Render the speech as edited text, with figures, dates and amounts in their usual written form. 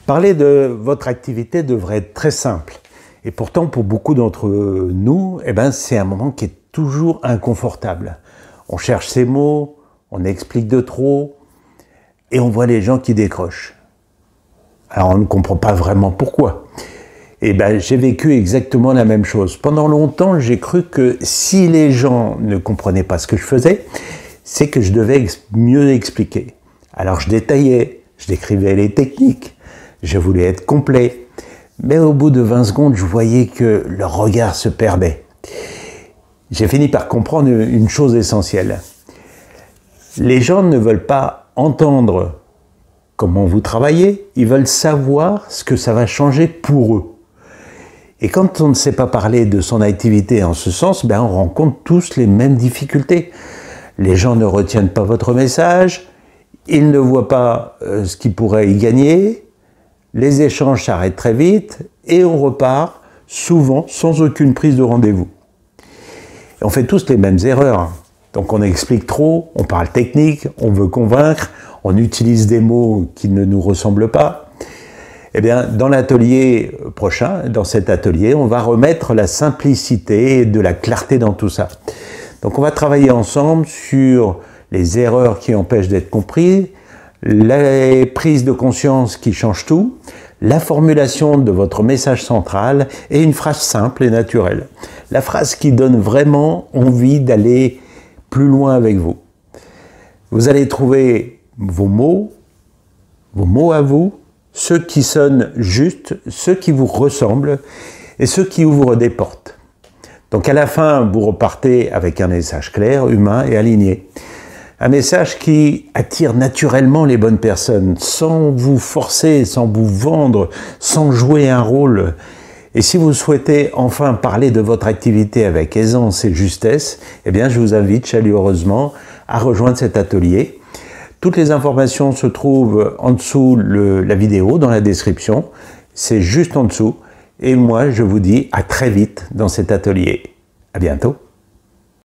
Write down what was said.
Parler de votre activité devrait être très simple. Et pourtant, pour beaucoup d'entre nous, c'est un moment qui est toujours inconfortable. On cherche ses mots, on explique de trop, et on voit les gens qui décrochent. Alors on ne comprend pas vraiment pourquoi. J'ai vécu exactement la même chose. Pendant longtemps, j'ai cru que si les gens ne comprenaient pas ce que je faisais, c'est que je devais mieux expliquer. Alors je détaillais, je décrivais les techniques, je voulais être complet. Mais au bout de 20 secondes, je voyais que leur regard se perdait. J'ai fini par comprendre une chose essentielle. Les gens ne veulent pas entendre comment vous travaillez, ils veulent savoir ce que ça va changer pour eux. Et quand on ne sait pas parler de son activité en ce sens, on rencontre tous les mêmes difficultés. Les gens ne retiennent pas votre message, ils ne voient pas ce qu'ils pourraient y gagner, les échanges s'arrêtent très vite et on repart souvent sans aucune prise de rendez-vous. On fait tous les mêmes erreurs. Donc on explique trop, on parle technique, on veut convaincre, on utilise des mots qui ne nous ressemblent pas. Dans l'atelier prochain, dans cet atelier, on va remettre la simplicité et de la clarté dans tout ça. Donc on va travailler ensemble sur les erreurs qui empêchent d'être compris, les prises de conscience qui changent tout, la formulation de votre message central et une phrase simple et naturelle. La phrase qui donne vraiment envie d'aller plus loin avec vous. Vous allez trouver vos mots à vous, ceux qui sonnent justes, ceux qui vous ressemblent et ceux qui ouvrent des portes. Donc à la fin, vous repartez avec un message clair, humain et aligné. Un message qui attire naturellement les bonnes personnes, sans vous forcer, sans vous vendre, sans jouer un rôle. Et si vous souhaitez enfin parler de votre activité avec aisance et justesse, je vous invite chaleureusement à rejoindre cet atelier. Toutes les informations se trouvent en dessous la vidéo, dans la description. C'est juste en dessous. Et moi, je vous dis à très vite dans cet atelier. À bientôt.